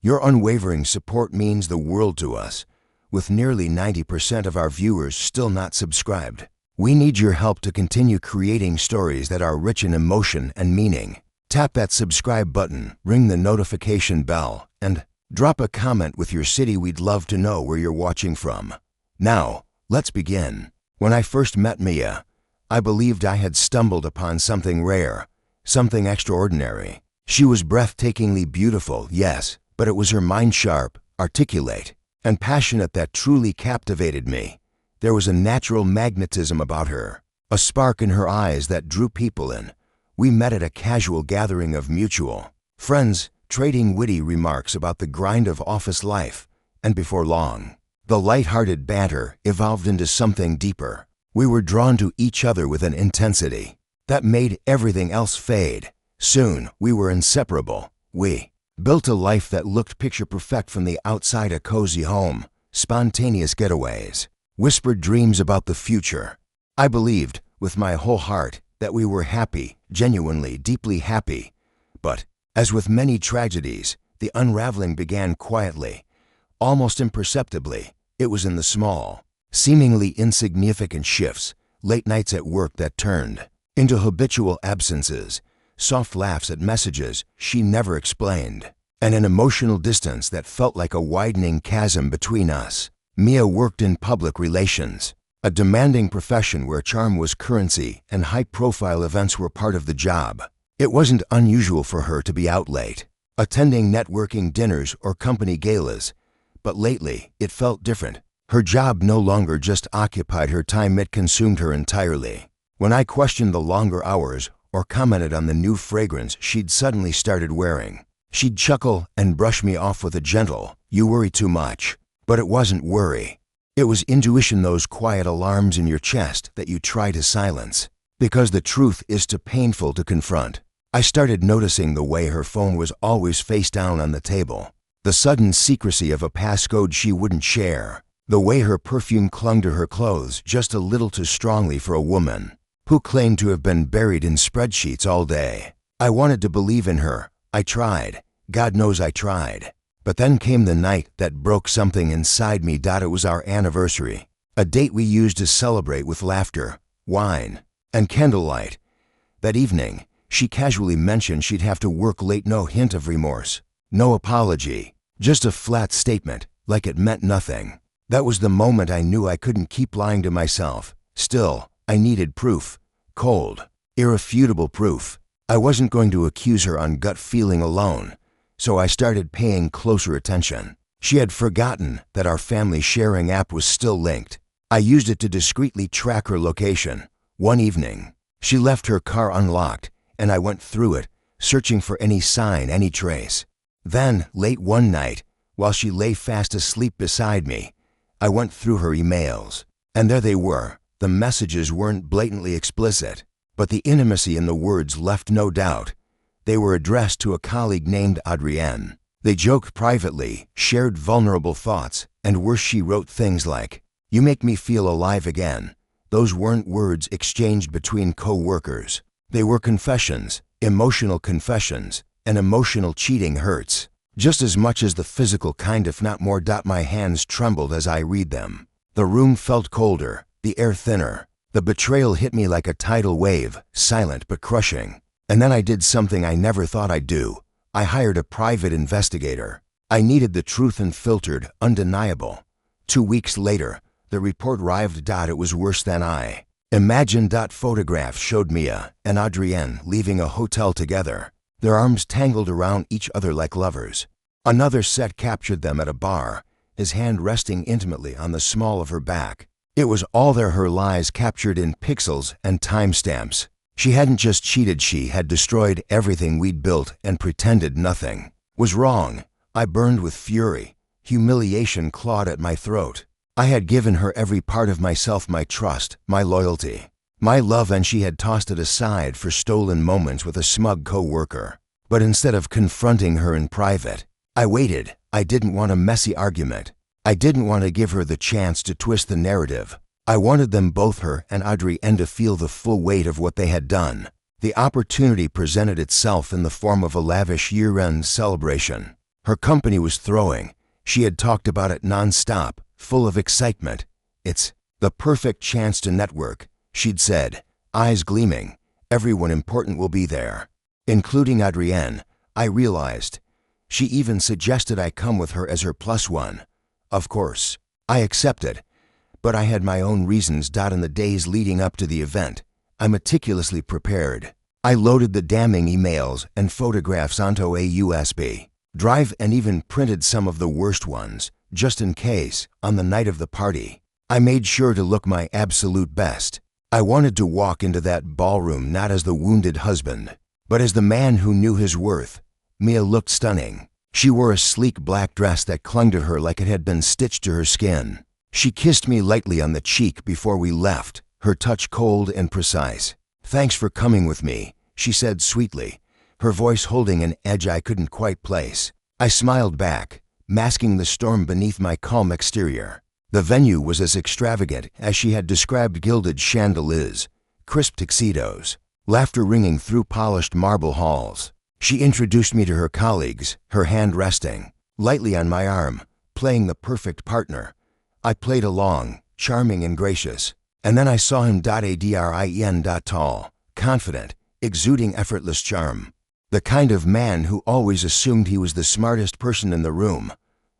Your unwavering support means the world to us, with nearly 90% of our viewers still not subscribed. We need your help to continue creating stories that are rich in emotion and meaning. Tap that subscribe button, ring the notification bell, and drop a comment with your city. We'd love to know where you're watching from. Now, let's begin. When I first met Mia, I believed I had stumbled upon something rare, something extraordinary. She was breathtakingly beautiful, yes, but it was her mind sharp, articulate, and passionate that truly captivated me. There was a natural magnetism about her, a spark in her eyes that drew people in. We met at a casual gathering of mutual friends, trading witty remarks about the grind of office life, and before long, the light-hearted banter evolved into something deeper. We were drawn to each other with an intensity that made everything else fade. Soon, we were inseparable. We built a life that looked picture-perfect from the outside, a cozy home, spontaneous getaways, whispered dreams about the future. I believed, with my whole heart, that we were happy, genuinely, deeply happy. But, as with many tragedies, the unraveling began quietly, almost imperceptibly. It was in the small, seemingly insignificant shifts, late nights at work that turned into habitual absences, soft laughs at messages she never explained, and an emotional distance that felt like a widening chasm between us. Mia worked in public relations, a demanding profession where charm was currency and high-profile events were part of the job. It wasn't unusual for her to be out late, attending networking dinners or company galas, but lately it felt different. Her job no longer just occupied her time, it consumed her entirely. When I questioned the longer hours or commented on the new fragrance she'd suddenly started wearing, she'd chuckle and brush me off with a gentle, "You worry too much." But it wasn't worry. It was intuition, those quiet alarms in your chest that you try to silence, because the truth is too painful to confront. I started noticing the way her phone was always face down on the table, the sudden secrecy of a passcode she wouldn't share, the way her perfume clung to her clothes just a little too strongly for a woman who claimed to have been buried in spreadsheets all day. I wanted to believe in her. I tried. God knows I tried. But then came the night that broke something inside me. It was our anniversary, a date we used to celebrate with laughter, wine, and candlelight. That evening, she casually mentioned she'd have to work late. No hint of remorse, no apology, just a flat statement, like it meant nothing. That was the moment I knew I couldn't keep lying to myself. Still, I needed proof, cold, irrefutable proof. I wasn't going to accuse her on gut feeling alone. So I started paying closer attention. She had forgotten that our family sharing app was still linked. I used it to discreetly track her location. One evening, she left her car unlocked, and I went through it, searching for any sign, any trace. Then, late one night, while she lay fast asleep beside me, I went through her emails. And there they were. The messages weren't blatantly explicit, but the intimacy in the words left no doubt. They were addressed to a colleague named Adrienne. They joked privately, shared vulnerable thoughts, and worse, she wrote things like, "You make me feel alive again." Those weren't words exchanged between co-workers. They were confessions, emotional confessions, and emotional cheating hurts just as much as the physical kind, if not more. My hands trembled as I read them. The room felt colder, the air thinner. The betrayal hit me like a tidal wave, silent but crushing. And then I did something I never thought I'd do. I hired a private investigator. I needed the truth unfiltered, undeniable. 2 weeks later, the report arrived. It was worse than I imagined. Photographs showed Mia and Adrienne leaving a hotel together, their arms tangled around each other like lovers. Another set captured them at a bar, his hand resting intimately on the small of her back. It was all there, her lies captured in pixels and timestamps. She hadn't just cheated, she had destroyed everything we'd built and pretended nothing was wrong. I burned with fury. Humiliation clawed at my throat. I had given her every part of myself, my trust, my loyalty, my love, and she had tossed it aside for stolen moments with a smug co-worker. But instead of confronting her in private, I waited. I didn't want a messy argument. I didn't want to give her the chance to twist the narrative. I wanted them both, her and Adrienne, to feel the full weight of what they had done. The opportunity presented itself in the form of a lavish year-end celebration. Her company was throwing. She had talked about it non-stop, full of excitement. It's the perfect chance to network, she'd said, eyes gleaming. Everyone important will be there, including Adrienne, I realized. She even suggested I come with her as her plus one. Of course, I accepted, but I had my own reasons. In the days leading up to the event, I meticulously prepared. I loaded the damning emails and photographs onto a USB drive and even printed some of the worst ones, just in case, on the night of the party. I made sure to look my absolute best. I wanted to walk into that ballroom not as the wounded husband, but as the man who knew his worth. Mia looked stunning. She wore a sleek black dress that clung to her like it had been stitched to her skin. She kissed me lightly on the cheek before we left, her touch cold and precise. "Thanks for coming with me," she said sweetly, her voice holding an edge I couldn't quite place. I smiled back, masking the storm beneath my calm exterior. The venue was as extravagant as she had described: gilded chandeliers, crisp tuxedos, laughter ringing through polished marble halls. She introduced me to her colleagues, her hand resting lightly on my arm, playing the perfect partner. I played along, charming and gracious, and then I saw him. Adrien. Tall, confident, exuding effortless charm. The kind of man who always assumed he was the smartest person in the room.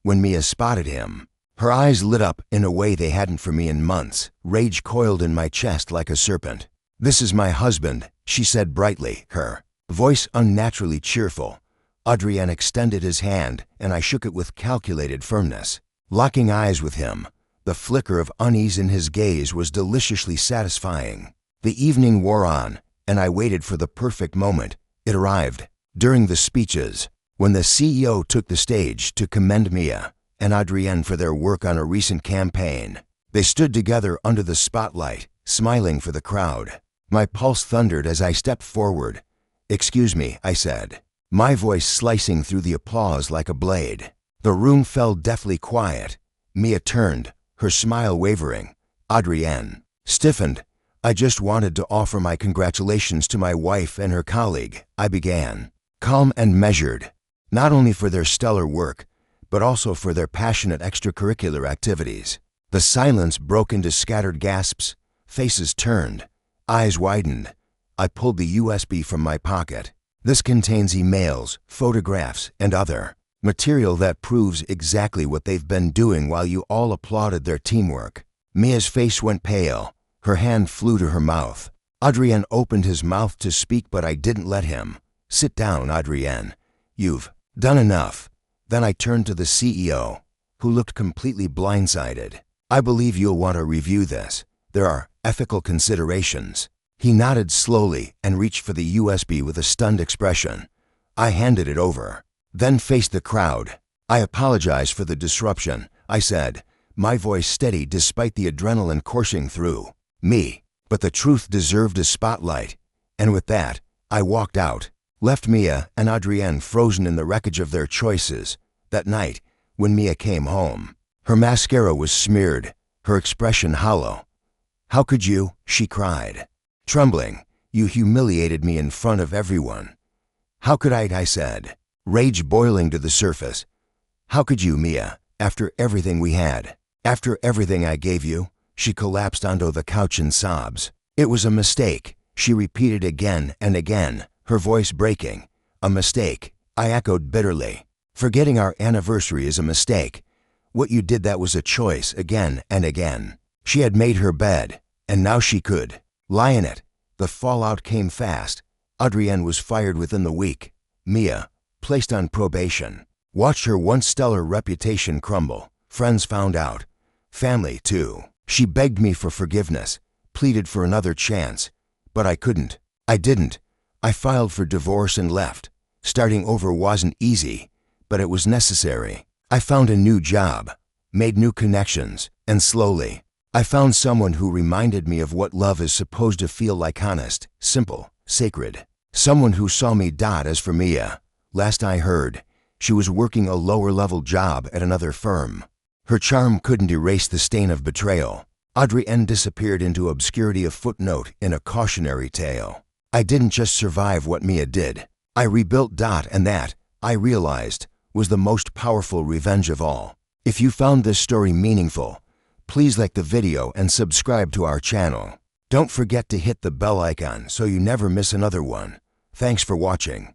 When Mia spotted him, her eyes lit up in a way they hadn't for me in months. Rage coiled in my chest like a serpent. "This is my husband," she said brightly, her voice unnaturally cheerful. Adrien extended his hand, and I shook it with calculated firmness. Locking eyes with him, the flicker of unease in his gaze was deliciously satisfying. The evening wore on, and I waited for the perfect moment. It arrived. During the speeches, when the CEO took the stage to commend Mia and Adrien for their work on a recent campaign, they stood together under the spotlight, smiling for the crowd. My pulse thundered as I stepped forward. "Excuse me," I said, my voice slicing through the applause like a blade. The room fell deathly quiet. Mia turned, her smile wavering. Adrien stiffened. "I just wanted to offer my congratulations to my wife and her colleague," I began, calm and measured, not only for their stellar work, but also for their passionate extracurricular activities. The silence broke into scattered gasps. Faces turned, eyes widened. I pulled the USB from my pocket. "This contains emails, photographs, and other material that proves exactly what they've been doing while you all applauded their teamwork." Mia's face went pale. Her hand flew to her mouth. Adrien opened his mouth to speak, but I didn't let him. "Sit down, Adrien. You've done enough." Then I turned to the CEO, who looked completely blindsided. "I believe you'll want to review this. There are ethical considerations." He nodded slowly and reached for the USB with a stunned expression. I handed it over, then faced the crowd. "I apologize for the disruption," I said, my voice steady despite the adrenaline coursing through me. But the truth deserved a spotlight, and with that, I walked out, left Mia and Adrien frozen in the wreckage of their choices. That night, when Mia came home, her mascara was smeared, her expression hollow. "How could you?" she cried, trembling. "You humiliated me in front of everyone." "How could I said, rage boiling to the surface. "How could you, Mia, after everything we had, after everything I gave you?" She collapsed onto the couch in sobs. "It was a mistake," she repeated again and again, her voice breaking. "A mistake," I echoed bitterly. "Forgetting our anniversary is a mistake. What you did, that was a choice," again and again. She had made her bed, and now she could lie in it. The fallout came fast. Adrien was fired within the week. Mia, placed on probation, watched her once stellar reputation crumble. Friends found out. Family, too. She begged me for forgiveness, pleaded for another chance, but I couldn't. I didn't. I filed for divorce and left. Starting over wasn't easy, but it was necessary. I found a new job, made new connections, and slowly, I found someone who reminded me of what love is supposed to feel like: honest, simple, sacred. Someone who saw me. As for Mia, last I heard, she was working a lower-level job at another firm. Her charm couldn't erase the stain of betrayal. Adrien disappeared into obscurity, a footnote in a cautionary tale. I didn't just survive what Mia did. I rebuilt. And that, I realized, was the most powerful revenge of all. If you found this story meaningful, please like the video and subscribe to our channel. Don't forget to hit the bell icon so you never miss another one. Thanks for watching.